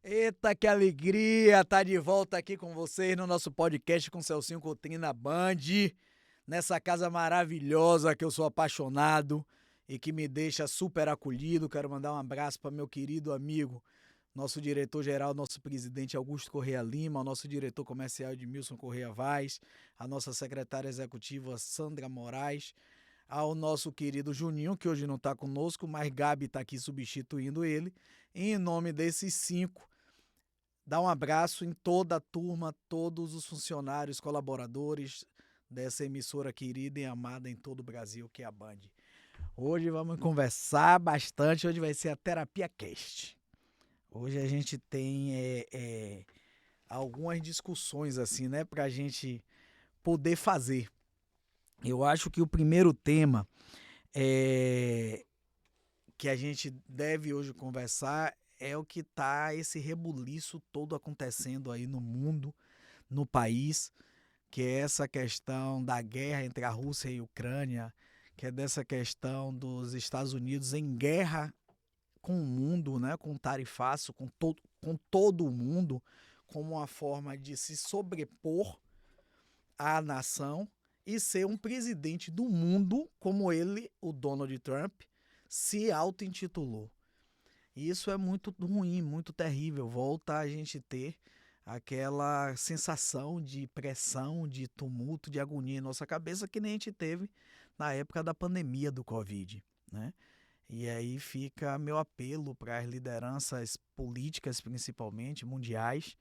Eita, que alegria tá de volta aqui com vocês no nosso podcast com Celcinho Coutinho na Band, nessa casa maravilhosa que eu sou apaixonado e que me deixa super acolhido. Quero mandar um abraço para meu querido amigo, nosso diretor-geral, nosso presidente Augusto Correia Lima, o nosso diretor comercial Edmilson Correia Vaz, a nossa secretária executiva Sandra Moraes, ao nosso querido Juninho, que hoje não está conosco, mas Gabi está aqui substituindo ele. E em nome desses 5, dá um abraço em toda a turma, todos os funcionários, colaboradores dessa emissora querida e amada em todo o Brasil, que é a Band. Hoje vamos conversar bastante, hoje vai ser a Terapia Cast. Hoje a gente tem algumas discussões assim, né, pra gente poder fazer. Eu acho que o primeiro tema que a gente deve hoje conversar é o que tá esse rebuliço todo acontecendo aí no mundo, no país, que é essa questão da guerra entre a Rússia e a Ucrânia, que é dessa questão dos Estados Unidos em guerra com o mundo, né, com o tarifaço, com todo o mundo, como uma forma de se sobrepor à nação e ser um presidente do mundo, como ele, o Donald Trump, se auto-intitulou. Isso é muito ruim, muito terrível. Volta a gente ter aquela sensação de pressão, de tumulto, de agonia em nossa cabeça que nem a gente teve na época da pandemia do Covid, né? E aí fica meu apelo para as lideranças políticas, principalmente mundiais,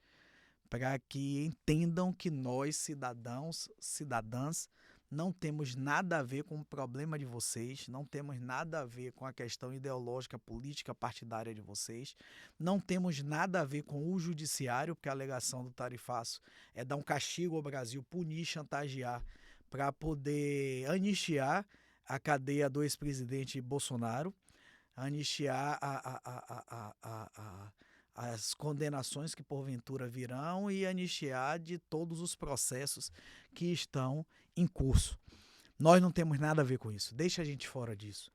para que entendam que nós, cidadãs, não temos nada a ver com o problema de vocês, não temos nada a ver com a questão ideológica, política, partidária de vocês, não temos nada a ver com o judiciário, porque a alegação do tarifaço é dar um castigo ao Brasil, punir, chantagear, para poder anistiar a cadeia do ex-presidente Bolsonaro, anistiar as condenações que porventura virão e anistiar de todos os processos que estão em curso. Nós não temos nada a ver com isso, deixa a gente fora disso.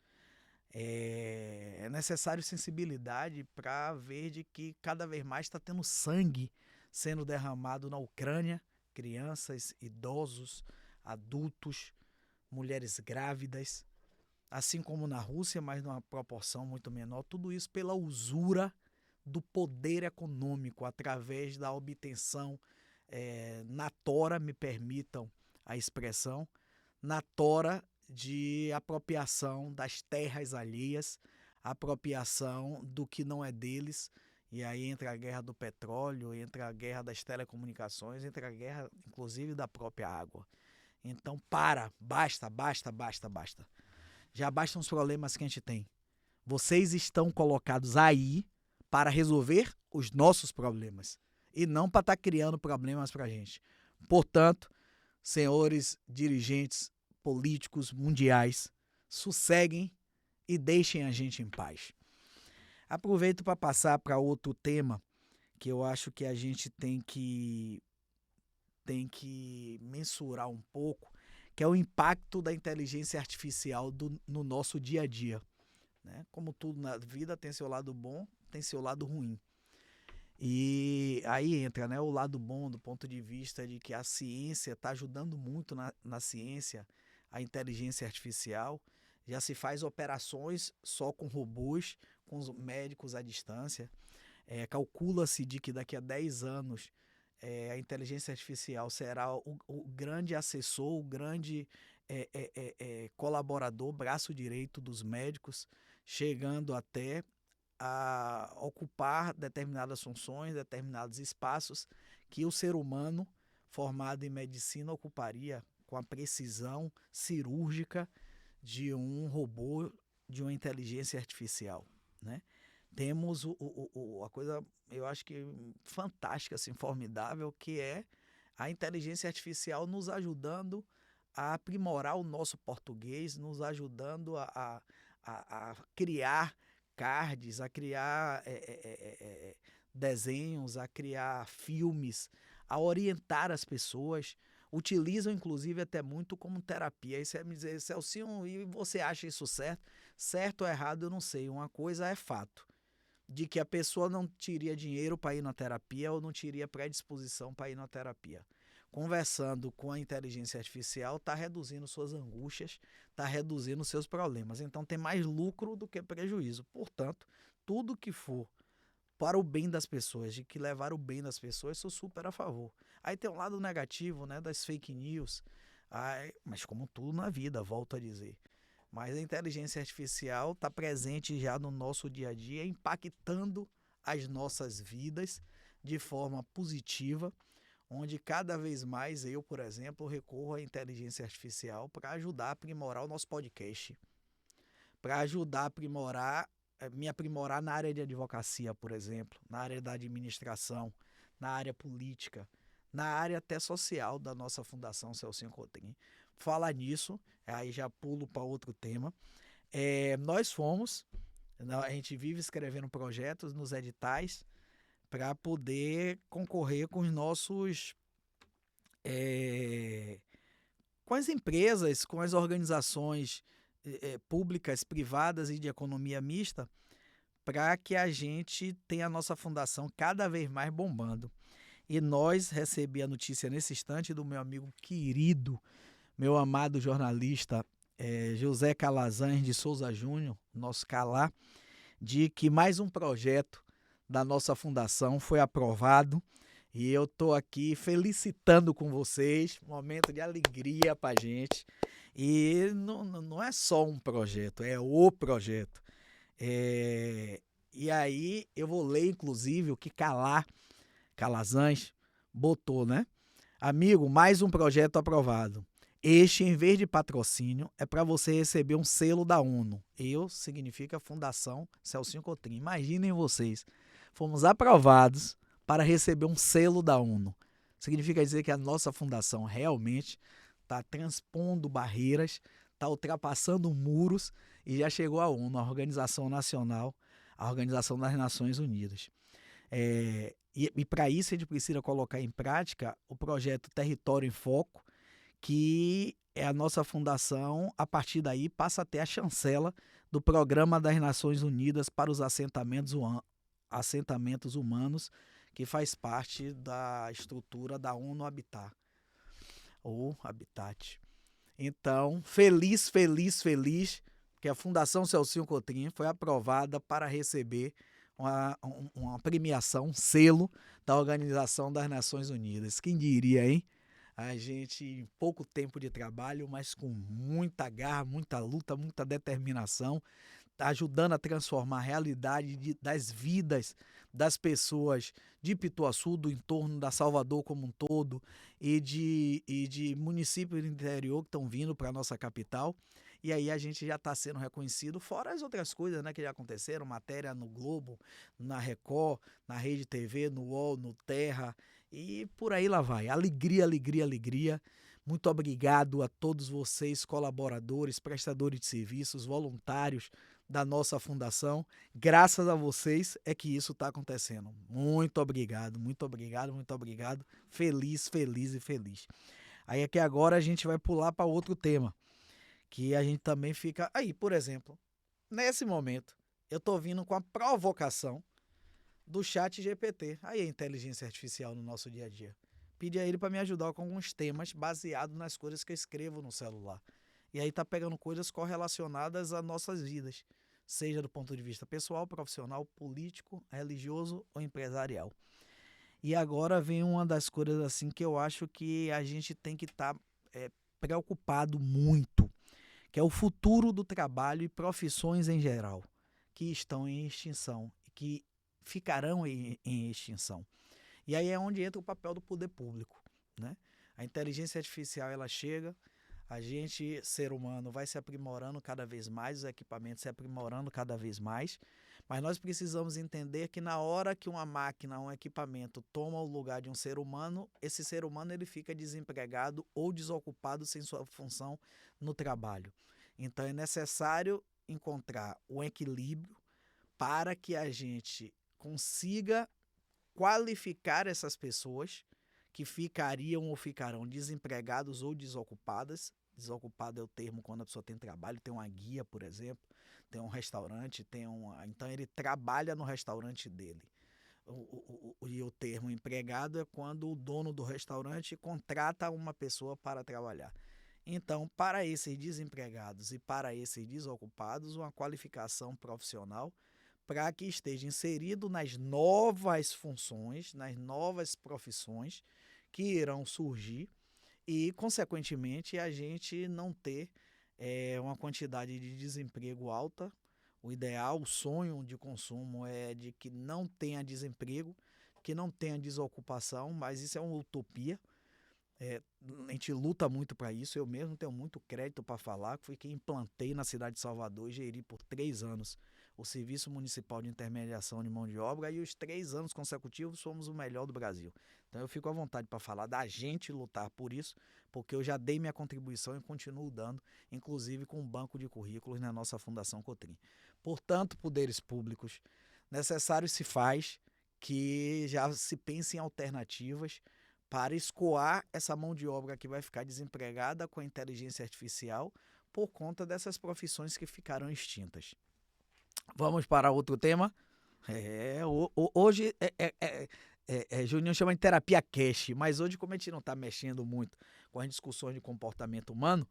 É necessário sensibilidade para ver de que cada vez mais está tendo sangue sendo derramado na Ucrânia, crianças, idosos, adultos, mulheres grávidas, assim como na Rússia, mas numa proporção muito menor, tudo isso pela usura do poder econômico, através da obtenção na tora, me permitam a expressão, na tora de apropriação das terras alheias, apropriação do que não é deles, e aí entra a guerra do petróleo, entra a guerra das telecomunicações, entra a guerra, inclusive, da própria água. Então, basta. Já bastam os problemas que a gente tem. Vocês estão colocados aí para resolver os nossos problemas e não para estar criando problemas para a gente. Portanto, senhores dirigentes políticos mundiais, sosseguem e deixem a gente em paz. Aproveito para passar para outro tema que eu acho que a gente tem que mensurar um pouco, que é o impacto da inteligência artificial no nosso dia a dia. Né? Como tudo na vida tem seu lado bom, tem seu lado ruim. E aí entra, né, o lado bom do ponto de vista de que a ciência está ajudando muito na ciência, a inteligência artificial. Já se faz operações só com robôs, com os médicos à distância. Calcula-se de que daqui a 10 anos a inteligência artificial será o grande assessor, o grande colaborador, braço direito dos médicos, chegando até a ocupar determinadas funções, determinados espaços que o ser humano formado em medicina ocuparia com a precisão cirúrgica de um robô, de uma inteligência artificial, né? Temos a coisa, eu acho que fantástica, assim, formidável, que é a inteligência artificial nos ajudando a aprimorar o nosso português, nos ajudando a criar cards, a criar desenhos, a criar filmes, a orientar as pessoas. utilizam inclusive até muito como terapia. Aí você vai me dizer, Celcinho, e você acha isso certo? Certo ou errado, eu não sei. Uma coisa é fato, de que a pessoa não teria dinheiro para ir na terapia ou não teria predisposição para ir na terapia. Conversando com a inteligência artificial, está reduzindo suas angústias, está reduzindo seus problemas. Então tem mais lucro do que prejuízo. Portanto, tudo que for para o bem das pessoas, de que levar o bem das pessoas, sou super a favor. Aí tem um lado negativo, né, das fake news, mas como tudo na vida, volto a dizer. Mas a inteligência artificial está presente já no nosso dia a dia, impactando as nossas vidas de forma positiva, onde cada vez mais eu, por exemplo, recorro à inteligência artificial para ajudar a aprimorar o nosso podcast, para ajudar a aprimorar, me aprimorar na área de advocacia, por exemplo, na área da administração, na área política, na área até social da nossa Fundação Celcinho Cotrim. Falar nisso, aí já pulo para outro tema. Nós fomos, a gente vive escrevendo projetos nos editais para poder concorrer com os nossos, com as empresas, com as organizações públicas, privadas e de economia mista, para que a gente tenha a nossa fundação cada vez mais bombando. E nós recebi a notícia nesse instante do meu amigo querido, meu amado jornalista José Calazans de Souza Júnior, nosso Calá, de que mais um projeto da nossa fundação foi aprovado. E eu estou aqui felicitando com vocês, momento de alegria para a gente. E não é só um projeto, é o projeto. E aí eu vou ler, inclusive, o que Calazans botou, né? Amigo, mais um projeto aprovado. Este, em vez de patrocínio, é para você receber um selo da ONU. Eu significa Fundação Celcinho Cotrim. Imaginem vocês, fomos aprovados para receber um selo da ONU. Significa dizer que a nossa fundação realmente está transpondo barreiras, está ultrapassando muros e já chegou à ONU, a Organização Nacional, a Organização das Nações Unidas. E para isso a gente precisa colocar em prática o projeto Território em Foco, que é a nossa fundação, a partir daí passa a ter a chancela do Programa das Nações Unidas para os assentamentos humanos, que faz parte da estrutura da ONU Habitat, ou Habitat. Então, feliz, que a Fundação Celcinho Cotrim foi aprovada para receber uma premiação, um selo da Organização das Nações Unidas. Quem diria, hein? A gente, em pouco tempo de trabalho, mas com muita garra, muita luta, muita determinação, tá ajudando a transformar a realidade das vidas das pessoas de Pituaçu, do entorno da Salvador como um todo, e de municípios do interior que estão vindo para a nossa capital. E aí a gente já está sendo reconhecido, fora as outras coisas, né, que já aconteceram, matéria no Globo, na Record, na Rede TV, no UOL, no Terra, e por aí lá vai. Alegria, alegria, alegria. Muito obrigado a todos vocês, colaboradores, prestadores de serviços, voluntários da nossa fundação. Graças a vocês é que isso está acontecendo. Muito obrigado, muito obrigado, muito obrigado. Feliz, feliz e feliz. Aí é que agora a gente vai pular para outro tema, que a gente também fica... Aí, por exemplo, nesse momento, eu estou vindo com a provocação do chat GPT. Aí a inteligência artificial no nosso dia a dia. Pedi a ele para me ajudar com alguns temas baseados nas coisas que eu escrevo no celular. E aí tá pegando coisas correlacionadas às nossas vidas, seja do ponto de vista pessoal, profissional, político, religioso ou empresarial. E agora vem uma das coisas assim que eu acho que a gente tem que estar preocupado muito, que é o futuro do trabalho e profissões em geral, que estão em extinção, que ficarão em extinção. E aí é onde entra o papel do poder público, né? A inteligência artificial, ela chega, a gente, ser humano, vai se aprimorando cada vez mais, os equipamentos se aprimorando cada vez mais, mas nós precisamos entender que na hora que uma máquina, um equipamento toma o lugar de um ser humano, esse ser humano ele fica desempregado ou desocupado sem sua função no trabalho. Então é necessário encontrar o equilíbrio para que a gente consiga qualificar essas pessoas que ficariam ou ficarão desempregados ou desocupadas. Desocupado é o termo quando a pessoa tem trabalho, tem uma guia, por exemplo, tem um restaurante, então ele trabalha no restaurante dele. E o termo empregado é quando o dono do restaurante contrata uma pessoa para trabalhar. Então, para esses desempregados e para esses desocupados, uma qualificação profissional para que esteja inserido nas novas funções, nas novas profissões que irão surgir e, consequentemente, a gente não ter uma quantidade de desemprego alta. O ideal, o sonho de consumo é de que não tenha desemprego, que não tenha desocupação, mas isso é uma utopia. A gente luta muito para isso. Eu mesmo tenho muito crédito para falar, que fui quem implantei na cidade de Salvador e geri por 3 anos o Serviço Municipal de Intermediação de Mão de Obra, e os 3 anos consecutivos fomos o melhor do Brasil. Então eu fico à vontade para falar da gente lutar por isso, porque eu já dei minha contribuição e continuo dando, inclusive com um banco de currículos na nossa Fundação Cotrim. Portanto, poderes públicos, necessário se faz que já se pense em alternativas para escoar essa mão de obra que vai ficar desempregada com a inteligência artificial por conta dessas profissões que ficaram extintas. Vamos para outro tema. Hoje Juninho chama de terapia cash, mas hoje, como a gente não está mexendo muito com as discussões de comportamento humano,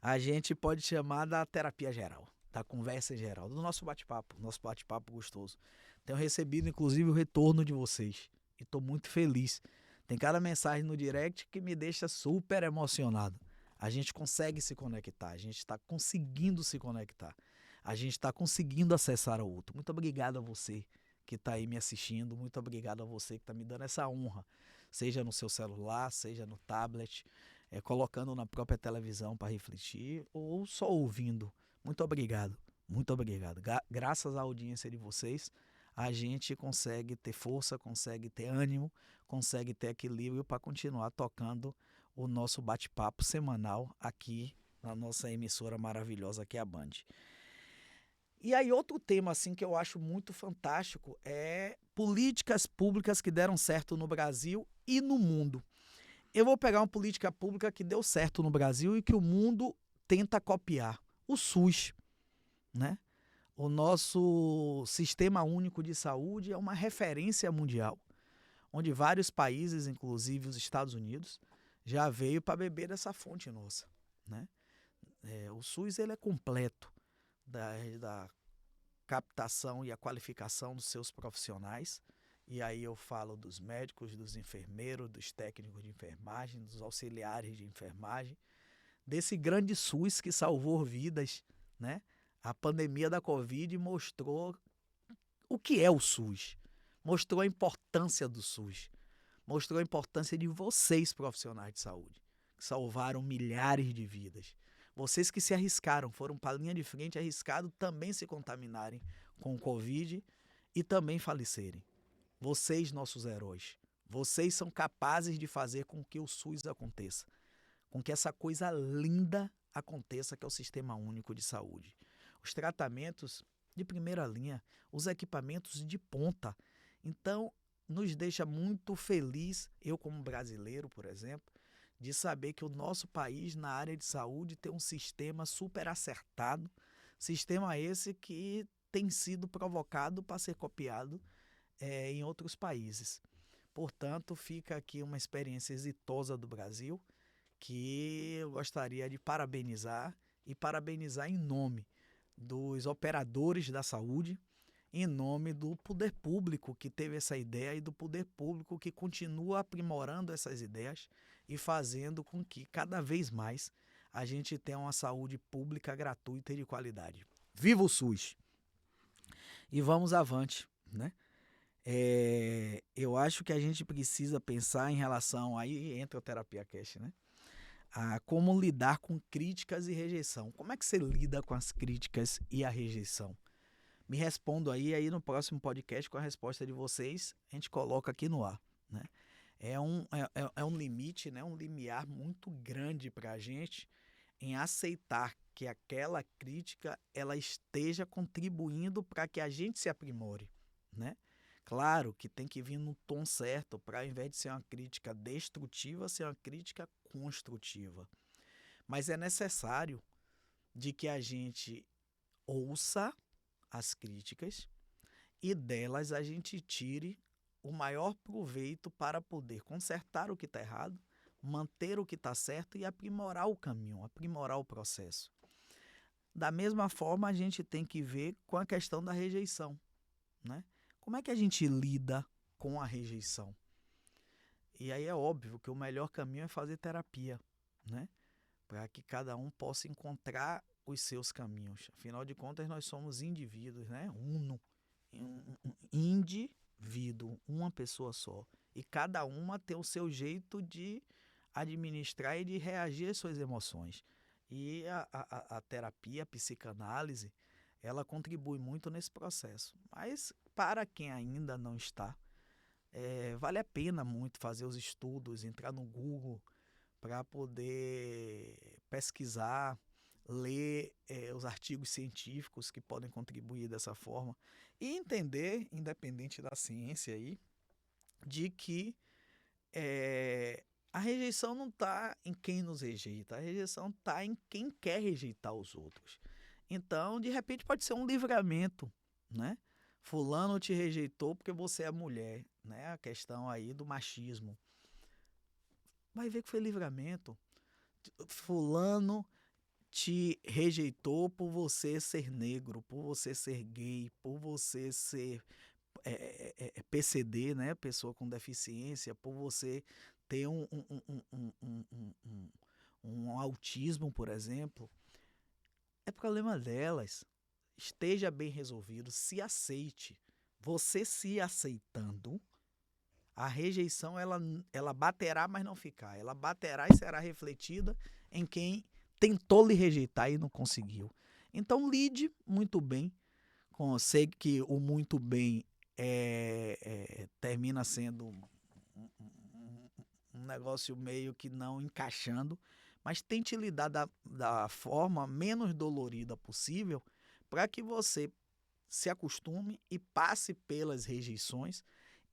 a gente pode chamar da terapia geral, da conversa geral, do nosso bate-papo gostoso. Tenho recebido, inclusive, o retorno de vocês e estou muito feliz. Tem cada mensagem no direct que me deixa super emocionado. A gente consegue se conectar, a gente está conseguindo se conectar. A gente está conseguindo acessar o outro. Muito obrigado a você que está aí me assistindo. Muito obrigado a você que está me dando essa honra. Seja no seu celular, seja no tablet, colocando na própria televisão para refletir ou só ouvindo. Muito obrigado. Muito obrigado. Graças à audiência de vocês, a gente consegue ter força, consegue ter ânimo, consegue ter equilíbrio para continuar tocando o nosso bate-papo semanal aqui na nossa emissora maravilhosa que é a Band. E aí outro tema assim que eu acho muito fantástico é políticas públicas que deram certo no Brasil e no mundo. Eu vou pegar uma política pública que deu certo no Brasil e que o mundo tenta copiar. O SUS, né? O nosso Sistema Único de Saúde é uma referência mundial, onde vários países, inclusive os Estados Unidos, já veio para beber dessa fonte nossa, né? O SUS ele é completo da captação e a qualificação dos seus profissionais. E aí eu falo dos médicos, dos enfermeiros, dos técnicos de enfermagem, dos auxiliares de enfermagem, desse grande SUS que salvou vidas, né? A pandemia da Covid mostrou o que é o SUS, mostrou a importância do SUS, mostrou a importância de vocês, profissionais de saúde, que salvaram milhares de vidas. Vocês que se arriscaram, foram para a linha de frente, arriscado também se contaminarem com o Covid e também falecerem. Vocês, nossos heróis, vocês são capazes de fazer com que o SUS aconteça, com que essa coisa linda aconteça, que é o Sistema Único de Saúde. Os tratamentos de primeira linha, os equipamentos de ponta. Então, nos deixa muito feliz, eu como brasileiro, por exemplo, de saber que o nosso país, na área de saúde, tem um sistema super acertado, sistema esse que tem sido provocado para ser copiado em outros países. Portanto, fica aqui uma experiência exitosa do Brasil, que eu gostaria de parabenizar, e parabenizar em nome dos operadores da saúde, em nome do poder público que teve essa ideia e do poder público que continua aprimorando essas ideias e fazendo com que cada vez mais a gente tenha uma saúde pública gratuita e de qualidade. Viva o SUS! E vamos avante, né? Eu acho que a gente precisa pensar em relação, aí entra o Terapia Cash, né? A como lidar com críticas e rejeição. Como é que você lida com as críticas e a rejeição? Me respondo aí no próximo podcast com a resposta de vocês, a gente coloca aqui no ar, né? É um limite, né? Um limiar muito grande para a gente em aceitar que aquela crítica ela esteja contribuindo para que a gente se aprimore, né? Claro que tem que vir no tom certo para, ao invés de ser uma crítica destrutiva, ser uma crítica construtiva. Mas é necessário de que a gente ouça as críticas e delas a gente tire o maior proveito para poder consertar o que está errado, manter o que está certo e aprimorar o caminho, aprimorar o processo. Da mesma forma, a gente tem que ver com a questão da rejeição, né? Como é que a gente lida com a rejeição? E aí é óbvio que o melhor caminho é fazer terapia, né? Para que cada um possa encontrar os seus caminhos. Afinal de contas, nós somos indivíduos, né? Indivíduo, uma pessoa só. E cada uma tem o seu jeito de administrar e de reagir às suas emoções. E a terapia, a psicanálise, ela contribui muito nesse processo. Mas para quem ainda não está, vale a pena muito fazer os estudos, entrar no Google para poder pesquisar, ler os artigos científicos que podem contribuir dessa forma e entender, independente da ciência aí, de que a rejeição não está em quem nos rejeita, a rejeição está em quem quer rejeitar os outros. Então, de repente, pode ser um livramento, né? Fulano te rejeitou porque você é mulher, né? A questão aí do machismo. Vai ver que foi livramento. Fulano te rejeitou por você ser negro, por você ser gay, por você ser PCD, né? Pessoa com deficiência, por você ter um autismo, por exemplo. É problema delas. Esteja bem resolvido, se aceite. Você se aceitando, a rejeição ela baterá, mas não ficar. Ela baterá e será refletida em quem tentou lhe rejeitar e não conseguiu. Então lide muito bem. Sei que o muito bem termina sendo um negócio meio que não encaixando, mas tente lidar da forma menos dolorida possível para que você se acostume e passe pelas rejeições,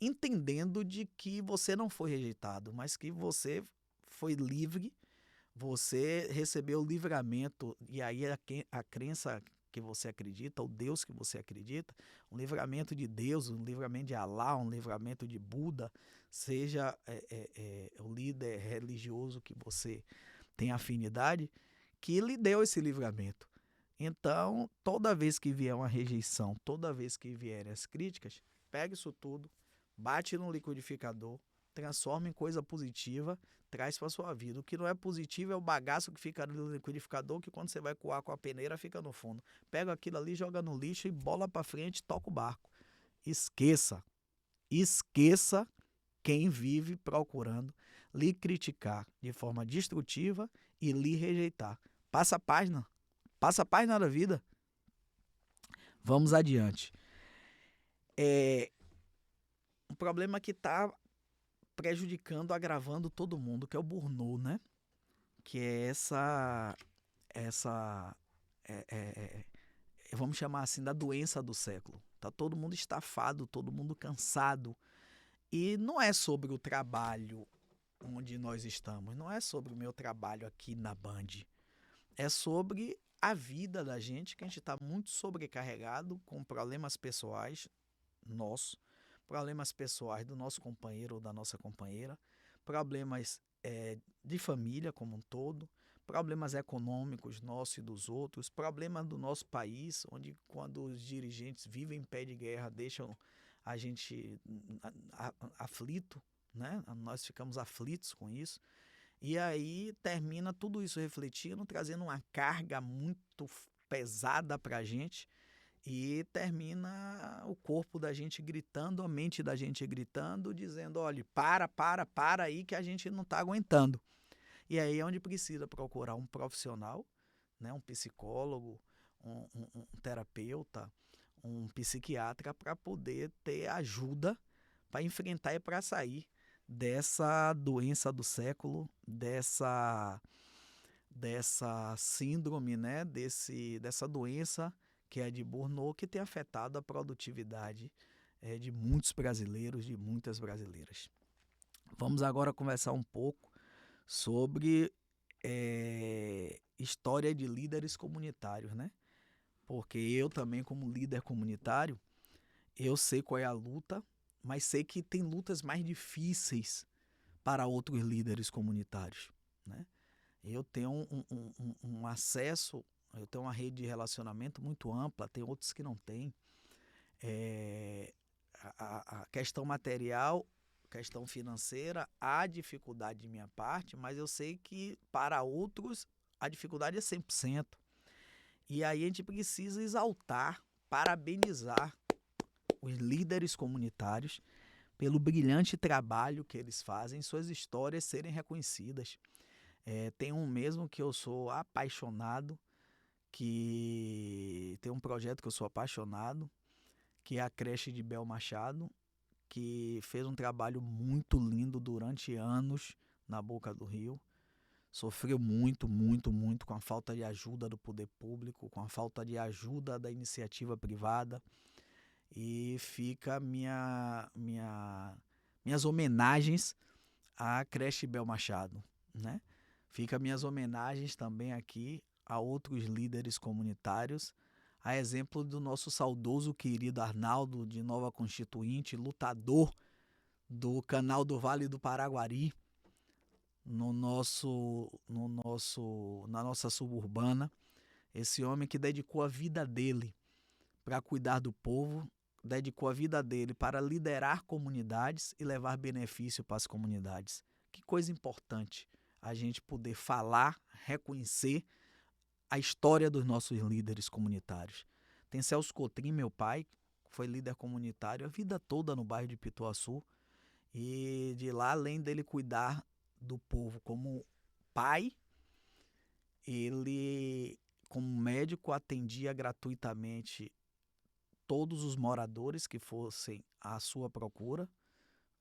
entendendo de que você não foi rejeitado, mas que você foi livre, você recebeu o livramento, e aí a crença que você acredita, o Deus que você acredita, um livramento de Deus, um livramento de Alá, um livramento de Buda, seja o líder religioso que você tem afinidade, que lhe deu esse livramento. Então, toda vez que vier uma rejeição, toda vez que vierem as críticas, pega isso tudo, bate no liquidificador, transforma em coisa positiva, traz para sua vida. O que não é positivo é o bagaço que fica no liquidificador, que quando você vai coar com a peneira fica no fundo. Pega aquilo ali, joga no lixo e bola para frente, toca o barco. Esqueça quem vive procurando lhe criticar de forma destrutiva e lhe rejeitar. Passa a página da vida. Vamos adiante. Um problema que está prejudicando, agravando todo mundo, que é o burnout, né? Que é vamos chamar assim, da doença do século. Tá todo mundo estafado, todo mundo cansado. E não é sobre o trabalho onde nós estamos, não é sobre o meu trabalho aqui na Band. É sobre a vida da gente, que a gente está muito sobrecarregado com problemas pessoais nossos, problemas pessoais do nosso companheiro ou da nossa companheira, problemas de família como um todo, problemas econômicos nossos e dos outros, problemas do nosso país, onde quando os dirigentes vivem em pé de guerra, deixam a gente aflito, né? Nós ficamos aflitos com isso. E aí termina tudo isso refletindo, trazendo uma carga muito pesada para a gente, e termina o corpo da gente gritando, a mente da gente gritando, dizendo, olha, para aí que a gente não está aguentando. E aí é onde precisa procurar um profissional, né, um psicólogo, um terapeuta, um psiquiatra, para poder ter ajuda para enfrentar e para sair dessa doença do século, dessa síndrome, né, dessa doença que é de Burnout, que tem afetado a produtividade de muitos brasileiros, de muitas brasileiras. Vamos agora conversar um pouco sobre história de líderes comunitários, né? Porque eu também, como líder comunitário, eu sei qual é a luta, mas sei que tem lutas mais difíceis para outros líderes comunitários, né? Eu tenho um acesso, eu tenho uma rede de relacionamento muito ampla, tem outros que não têm. A questão material, questão financeira, há dificuldade de minha parte, mas eu sei que para outros a dificuldade é 100%. E aí a gente precisa exaltar, parabenizar os líderes comunitários pelo brilhante trabalho que eles fazem, suas histórias serem reconhecidas. Tem um mesmo que eu sou apaixonado, que tem um projeto que eu sou apaixonado, que é a creche de Bel Machado, que fez um trabalho muito lindo durante anos na Boca do Rio. Sofreu muito, muito, muito com a falta de ajuda do poder público, com a falta de ajuda da iniciativa privada. E fica minhas homenagens à creche Bel Machado, né? Fica minhas homenagens também aqui a outros líderes comunitários, a exemplo do nosso saudoso querido Arnaldo de Nova Constituinte, lutador do canal do Vale do Paraguari, na nossa suburbana. Esse homem que dedicou a vida dele para cuidar do povo, dedicou a vida dele para liderar comunidades e levar benefício para as comunidades. Que coisa importante a gente poder falar, reconhecer a história dos nossos líderes comunitários. Tem Celso Cotrim, meu pai, foi líder comunitário a vida toda no bairro de Pituaçu, e de lá, além dele cuidar do povo como pai, ele, como médico, atendia gratuitamente todos os moradores que fossem à sua procura.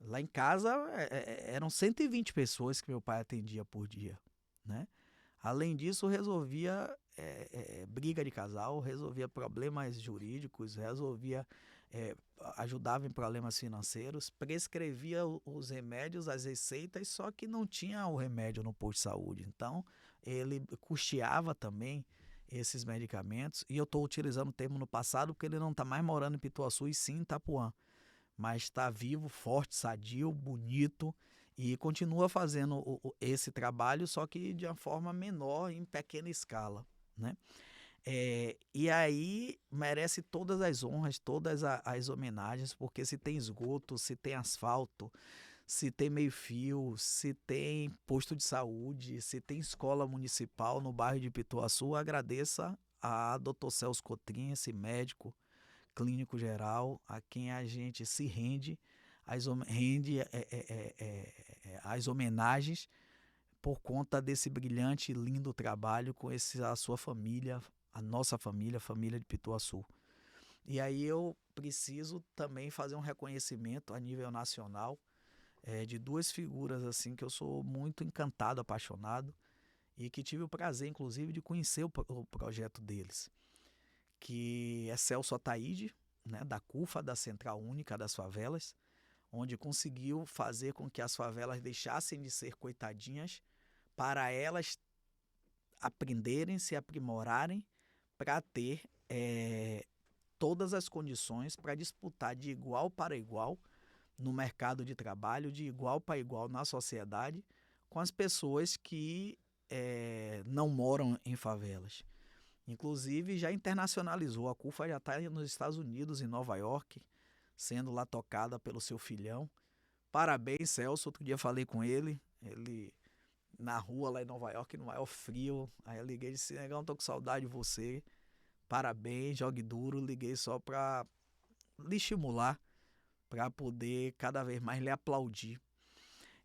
Lá em casa eram 120 pessoas que meu pai atendia por dia, né? Além disso, resolvia briga de casal, resolvia problemas jurídicos, ajudava em problemas financeiros, prescrevia os remédios, as receitas, só que não tinha o remédio no posto de saúde. Então, ele custeava também esses medicamentos, e eu estou utilizando o termo no passado porque ele não está mais morando em Pituaçu e sim em Itapuã, mas está vivo, forte, sadio, bonito, e continua fazendo esse trabalho, só que de uma forma menor, em pequena escala, né? E aí merece todas as honras, todas as homenagens, porque se tem esgoto, se tem asfalto, se tem meio-fio, se tem posto de saúde, se tem escola municipal no bairro de Pituaçu, agradeça a Dr. Celso Cotrim, esse médico clínico geral, a quem a gente se rende as homenagens por conta desse brilhante e lindo trabalho com a sua família, a nossa família, a família de Pituaçu. E aí eu preciso também fazer um reconhecimento a nível nacional de duas figuras assim que eu sou muito encantado, apaixonado, e que tive o prazer, inclusive, de conhecer o projeto deles, que é Celso Ataíde, né, da CUFA, da Central Única das Favelas, onde conseguiu fazer com que as favelas deixassem de ser coitadinhas para elas aprenderem, se aprimorarem, para ter todas as condições para disputar de igual para igual no mercado de trabalho, de igual para igual na sociedade, com as pessoas que não moram em favelas. Inclusive, já internacionalizou. A CUFA já está nos Estados Unidos, em Nova York, sendo lá tocada pelo seu filhão. Parabéns, Celso. Outro dia falei com ele na rua lá em Nova York, no maior frio. Aí eu liguei e disse: Negão, tô com saudade de você. Parabéns, jogue duro. Liguei só para lhe estimular, para poder cada vez mais lhe aplaudir.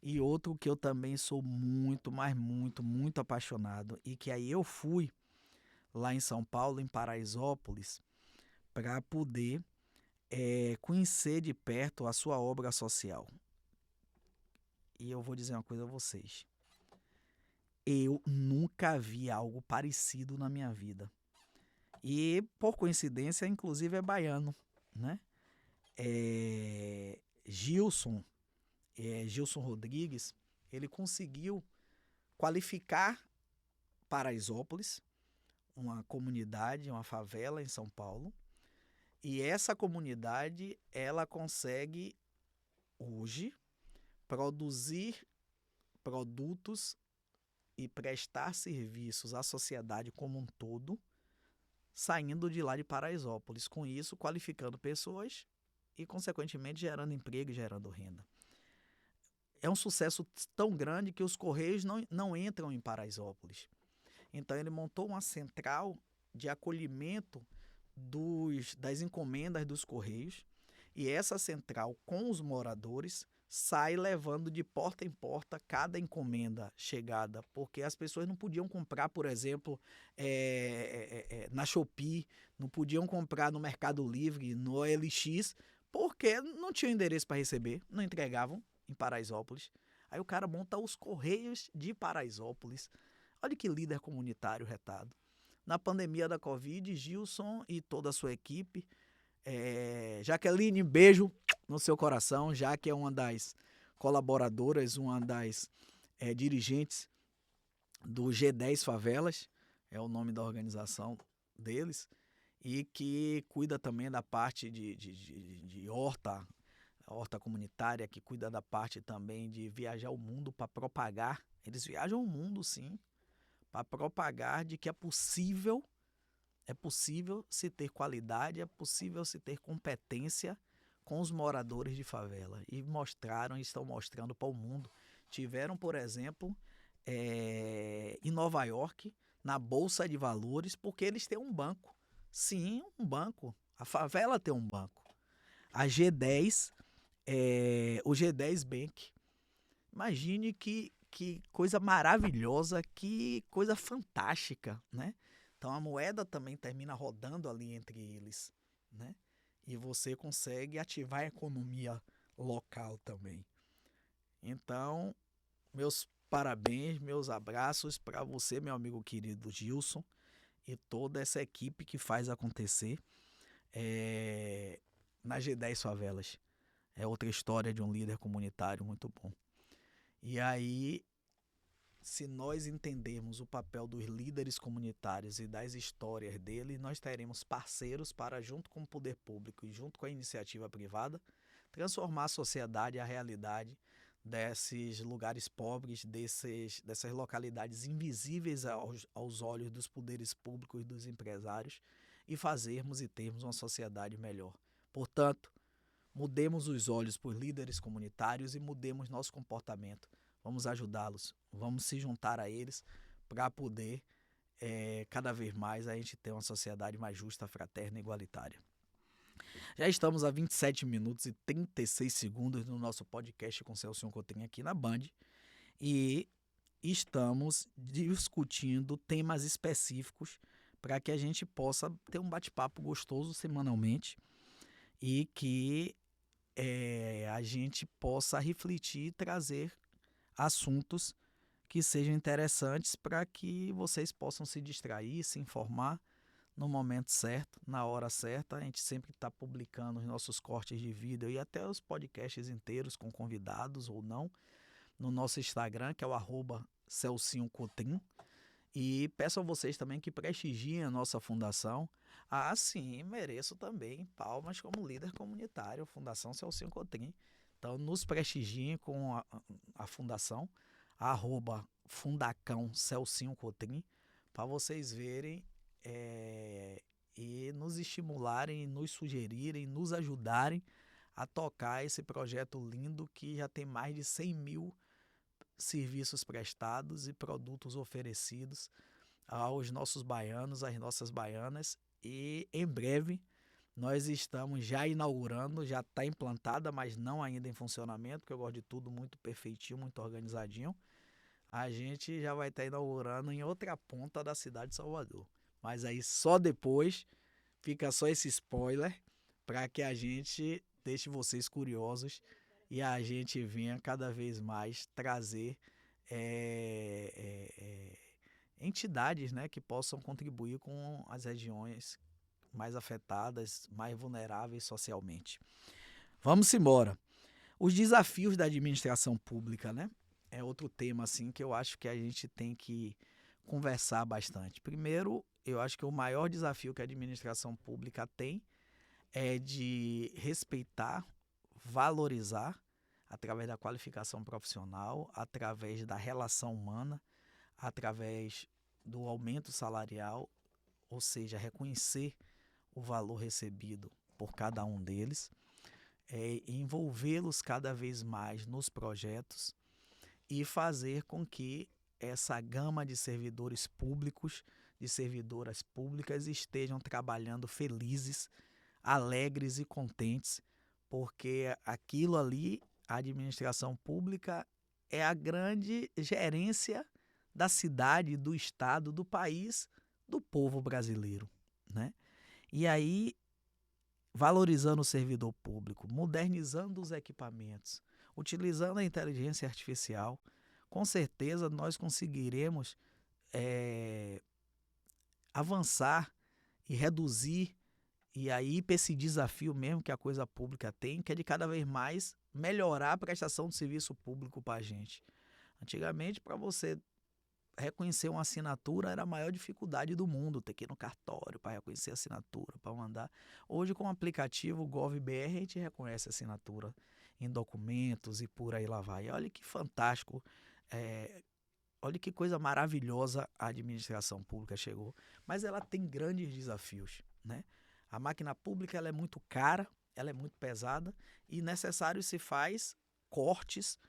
E outro que eu também sou muito, mas muito, muito apaixonado, e que aí eu fui lá em São Paulo, em Paraisópolis, para poder conhecer de perto a sua obra social. E eu vou dizer uma coisa a vocês. Eu nunca vi algo parecido na minha vida. E, por coincidência, inclusive é baiano, né? Gilson, Gilson Rodrigues, ele conseguiu qualificar Paraisópolis, uma comunidade, uma favela em São Paulo, e essa comunidade ela consegue hoje produzir produtos e prestar serviços à sociedade como um todo, saindo de lá de Paraisópolis, com isso qualificando pessoas e consequentemente gerando emprego e gerando renda. É um sucesso tão grande que os Correios não entram em Paraisópolis. Então ele montou uma central de acolhimento das encomendas dos Correios, e essa central com os moradores sai levando de porta em porta cada encomenda chegada, porque as pessoas não podiam comprar, por exemplo, na Shopee, não podiam comprar no Mercado Livre, no OLX, porque não tinham endereço para receber, não entregavam em Paraisópolis. Aí o cara monta os Correios de Paraisópolis. Olha que líder comunitário retado. Na pandemia da Covid, Gilson e toda a sua equipe, Jaqueline, beijo no seu coração, já que é uma das colaboradoras, uma das dirigentes do G10 Favelas, é o nome da organização deles, e que cuida também da parte de horta comunitária, que cuida da parte também de viajar o mundo para propagar. Eles viajam o mundo, sim, para propagar de que é possível se ter qualidade, é possível se ter competência com os moradores de favela. E estão mostrando para o mundo. Tiveram, por exemplo, em Nova York, na Bolsa de Valores, porque eles têm um banco. Sim, um banco. A favela tem um banco. A G10, o G10 Bank. Imagine que coisa maravilhosa, que coisa fantástica, né? Então a moeda também termina rodando ali entre eles, né? E você consegue ativar a economia local também. Então, meus parabéns, meus abraços para você, meu amigo querido Gilson, e toda essa equipe que faz acontecer na G10 Favelas. É outra história de um líder comunitário muito bom. E aí, se nós entendermos o papel dos líderes comunitários e das histórias deles, nós teremos parceiros para, junto com o poder público e junto com a iniciativa privada, transformar a sociedade e a realidade desses lugares pobres, dessas localidades invisíveis aos olhos dos poderes públicos e dos empresários, e fazermos e termos uma sociedade melhor. Portanto, mudemos os olhos por líderes comunitários e mudemos nosso comportamento. Vamos ajudá-los, vamos se juntar a eles para poder, cada vez mais, a gente ter uma sociedade mais justa, fraterna e igualitária. Já estamos a 27 minutos e 36 segundos no nosso podcast com Celcinho Coutinho aqui na Band, e estamos discutindo temas específicos para que a gente possa ter um bate-papo gostoso semanalmente e que a gente possa refletir e trazer assuntos que sejam interessantes para que vocês possam se distrair, se informar no momento certo, na hora certa. A gente sempre está publicando os nossos cortes de vídeo e até os podcasts inteiros com convidados ou não no nosso Instagram, que é o @CelcinhoCotrim. E peço a vocês também que prestigiem a nossa fundação. Ah, sim, mereço também palmas como líder comunitário, Fundação Celcinho Coutinho. Então, nos prestigiem com a fundação, @Fundacão Celcinho Coutinho, para vocês verem e nos estimularem, nos sugerirem, nos ajudarem a tocar esse projeto lindo que já tem mais de 100 mil serviços prestados e produtos oferecidos aos nossos baianos, às nossas baianas, e em breve nós estamos já inaugurando, já está implantada, mas não ainda em funcionamento, porque eu gosto de tudo muito perfeitinho, muito organizadinho. A gente já vai estar inaugurando em outra ponta da cidade de Salvador, mas aí só depois, fica só esse spoiler para que a gente deixe vocês curiosos e a gente venha cada vez mais trazer entidades, né, que possam contribuir com as regiões mais afetadas, mais vulneráveis socialmente. Vamos embora. Os desafios da administração pública, né? É outro tema assim que eu acho que a gente tem que conversar bastante. Primeiro, eu acho que o maior desafio que a administração pública tem é de respeitar, valorizar, através da qualificação profissional, através da relação humana, através do aumento salarial, ou seja, reconhecer o valor recebido por cada um deles, envolvê-los cada vez mais nos projetos e fazer com que essa gama de servidores públicos, de servidoras públicas estejam trabalhando felizes, alegres e contentes, porque aquilo ali, a administração pública, é a grande gerência da cidade, do estado, do país, do povo brasileiro, né? E aí, valorizando o servidor público, modernizando os equipamentos, utilizando a inteligência artificial, com certeza nós conseguiremos avançar e reduzir e aí para esse desafio mesmo que a coisa pública tem, que é de cada vez mais melhorar a prestação de serviço público para a gente. Antigamente, para você reconhecer uma assinatura era a maior dificuldade do mundo, ter que ir no cartório para reconhecer a assinatura, para mandar. Hoje, com o aplicativo GovBR, a gente reconhece a assinatura em documentos e por aí lá vai. Olha que fantástico, olha que coisa maravilhosa a administração pública chegou. Mas ela tem grandes desafios, né? A máquina pública ela é muito cara, ela é muito pesada e necessário se faz cortes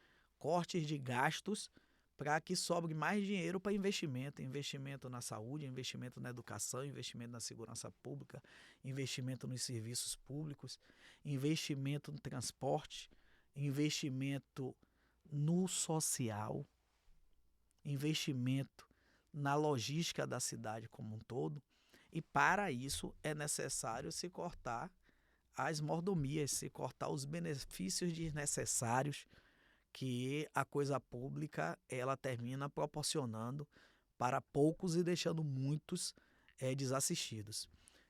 de gastos para que sobre mais dinheiro para investimento na saúde, investimento na educação, investimento na segurança pública, investimento nos serviços públicos, investimento no transporte, investimento no social, investimento na logística da cidade como um todo. E para isso é necessário se cortar as mordomias, se cortar os benefícios desnecessários que a coisa pública ela termina proporcionando para poucos e deixando muitos desassistidos.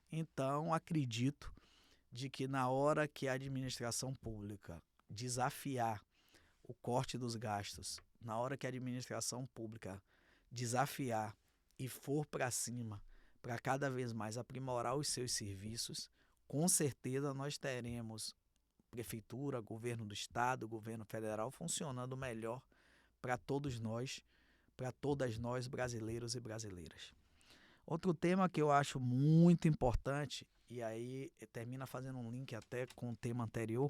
Então, acredito de que na hora que a administração pública desafiar o corte dos gastos, na hora que a administração pública desafiar e for para cima para cada vez mais aprimorar os seus serviços, com certeza nós teremos prefeitura, governo do estado, governo federal funcionando melhor para todos nós, para todas nós brasileiros e brasileiras. Outro tema que eu acho muito importante, e aí termina fazendo um link até com o tema anterior,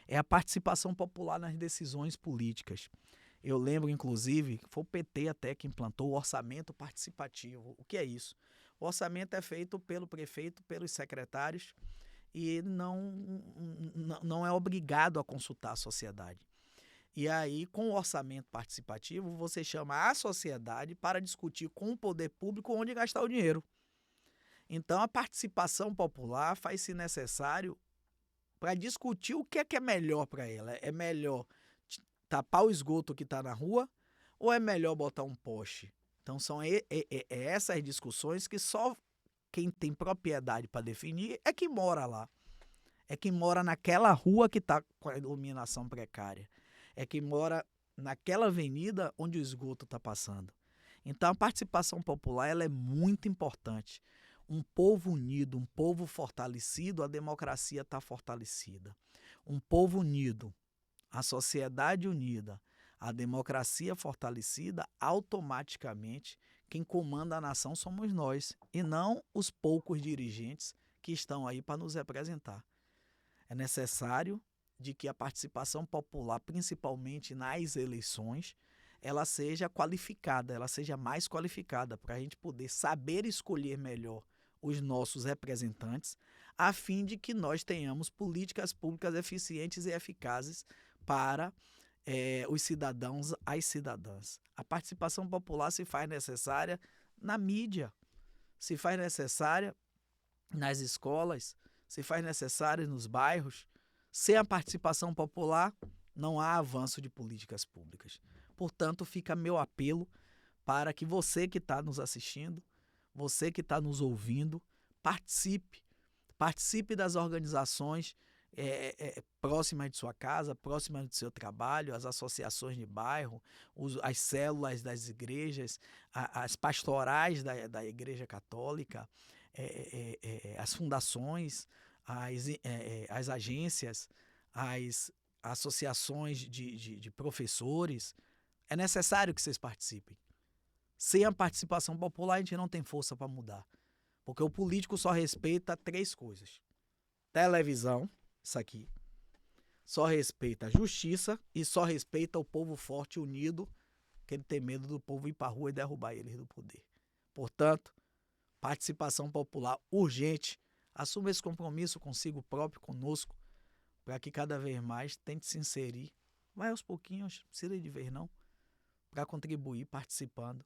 é a participação popular nas decisões políticas. Eu lembro, inclusive, que foi o PT até que implantou o orçamento participativo. O que é isso? O orçamento é feito pelo prefeito, pelos secretários, e ele não é obrigado a consultar a sociedade. E aí, com o orçamento participativo, você chama a sociedade para discutir com o poder público onde gastar o dinheiro. Então, a participação popular faz-se necessário para discutir o que é melhor para ela. É melhor tapar o esgoto que está na rua ou é melhor botar um poste? Então, são essas discussões que só quem tem propriedade para definir é quem mora lá. É quem mora naquela rua que está com a iluminação precária. É quem mora naquela avenida onde o esgoto está passando. Então, a participação popular ela é muito importante. Um povo unido, um povo fortalecido, a democracia está fortalecida. Um povo unido, a sociedade unida, a democracia fortalecida, automaticamente quem comanda a nação somos nós e não os poucos dirigentes que estão aí para nos representar. É necessário de que a participação popular, principalmente nas eleições, ela seja qualificada, ela seja mais qualificada para a gente poder saber escolher melhor os nossos representantes, a fim de que nós tenhamos políticas públicas eficientes e eficazes para os cidadãos, as cidadãs. A participação popular se faz necessária na mídia, se faz necessária nas escolas, se faz necessária nos bairros. Sem a participação popular, não há avanço de políticas públicas. Portanto, fica meu apelo para que você que está nos assistindo, você que está nos ouvindo, participe das organizações próximas de sua casa, próximas do seu trabalho, as associações de bairro, as células das igrejas, as pastorais da Igreja Católica, as fundações, as agências, as associações de professores. É necessário que vocês participem. Sem a participação popular, a gente não tem força para mudar. Porque o político só respeita 3 coisas. Televisão, isso aqui. Só respeita a justiça e só respeita o povo forte e unido, que ele tem medo do povo ir para a rua e derrubar eles do poder. Portanto, participação popular urgente. Assuma esse compromisso consigo próprio, conosco, para que cada vez mais tente se inserir. Vai aos pouquinhos, não precisa de vez não, para contribuir participando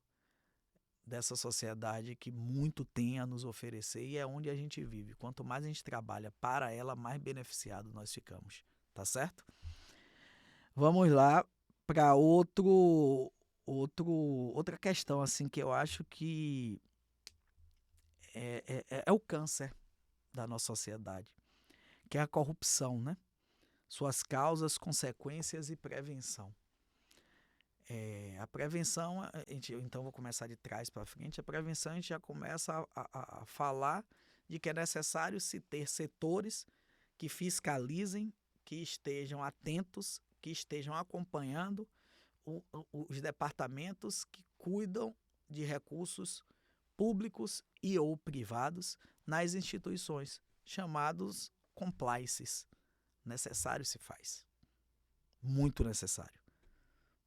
dessa sociedade que muito tem a nos oferecer e é onde a gente vive. Quanto mais a gente trabalha para ela, mais beneficiado nós ficamos. Tá certo? Vamos lá para outra questão assim que eu acho que é o câncer da nossa sociedade, que é a corrupção, né? Suas causas, consequências e prevenção. A prevenção, então vou começar de trás para frente, a prevenção a gente já começa a falar de que é necessário se ter setores que fiscalizem, que estejam atentos, que estejam acompanhando os departamentos que cuidam de recursos públicos e ou privados nas instituições, chamados compliances. Necessário se faz. Muito necessário.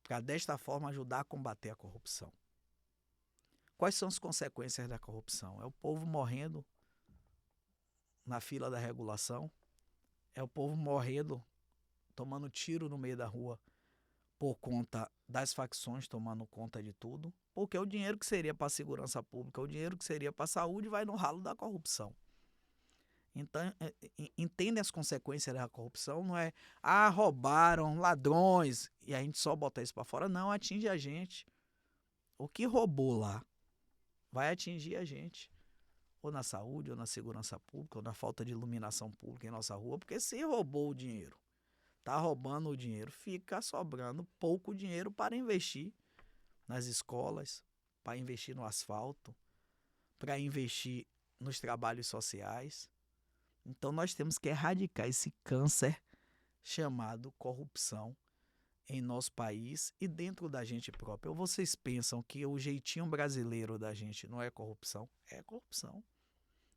Para desta forma ajudar a combater a corrupção. Quais são as consequências da corrupção? É o povo morrendo na fila da regulação, é o povo morrendo, tomando tiro no meio da rua por conta das facções tomando conta de tudo, porque o dinheiro que seria para a segurança pública, o dinheiro que seria para a saúde vai no ralo da corrupção. Então, entende as consequências da corrupção, não é, roubaram, ladrões, e a gente só bota isso para fora, não, atinge a gente. O que roubou lá vai atingir a gente, ou na saúde, ou na segurança pública, ou na falta de iluminação pública em nossa rua, porque se roubou o dinheiro, tá roubando o dinheiro, fica sobrando pouco dinheiro para investir nas escolas, para investir no asfalto, para investir nos trabalhos sociais. Então nós temos que erradicar esse câncer chamado corrupção em nosso país e dentro da gente própria. Ou vocês pensam que o jeitinho brasileiro da gente não é corrupção? É corrupção.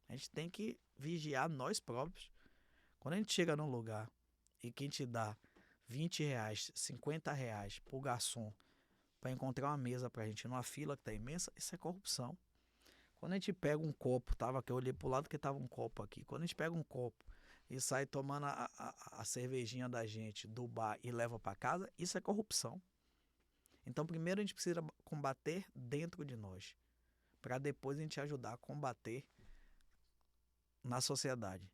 A gente tem que vigiar nós próprios. Quando a gente chega num lugar e quem te dá R$20, R$50 pro garçom para encontrar uma mesa pra gente numa fila que tá imensa, isso é corrupção. Quando a gente pega um copo, que eu olhei pro lado que tava um copo aqui. Quando a gente pega um copo e sai tomando a cervejinha da gente do bar e leva para casa, isso é corrupção. Então, primeiro a gente precisa combater dentro de nós, para depois a gente ajudar a combater na sociedade.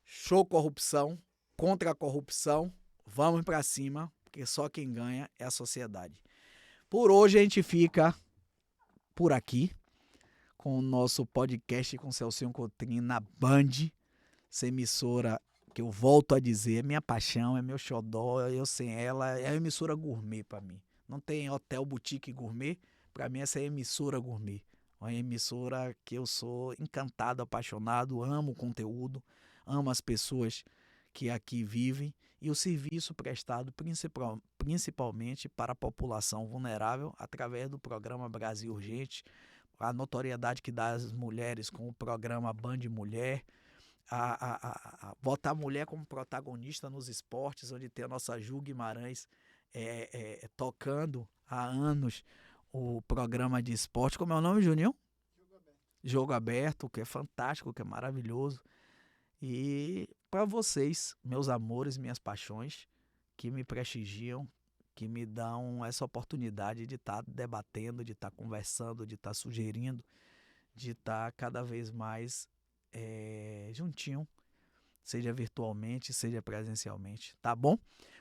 Show corrupção, contra a corrupção, vamos para cima, porque só quem ganha é a sociedade. Por hoje a gente fica por aqui com o nosso podcast com Celcinho Cotrim na Band, essa emissora que eu volto a dizer, é minha paixão, é meu xodó, eu sem ela, é a emissora gourmet para mim. Não tem hotel, boutique gourmet, para mim essa é a emissora gourmet. Uma emissora que eu sou encantado, apaixonado, amo o conteúdo, amo as pessoas que aqui vivem e o serviço prestado principalmente para a população vulnerável através do programa Brasil Urgente, a notoriedade que dá às mulheres com o programa Band Mulher, botar a mulher como protagonista nos esportes, onde tem a nossa Ju Guimarães tocando há anos o programa de esporte. Como é o nome, Juninho? Jogo Aberto, que é fantástico, que é maravilhoso. E para vocês, meus amores, minhas paixões, que me prestigiam, que me dão essa oportunidade de estar debatendo, de estar conversando, de estar sugerindo, de estar cada vez mais juntinho, seja virtualmente, seja presencialmente, tá bom?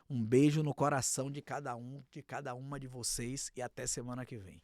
Um beijo no coração de cada um, de cada uma de vocês e até semana que vem.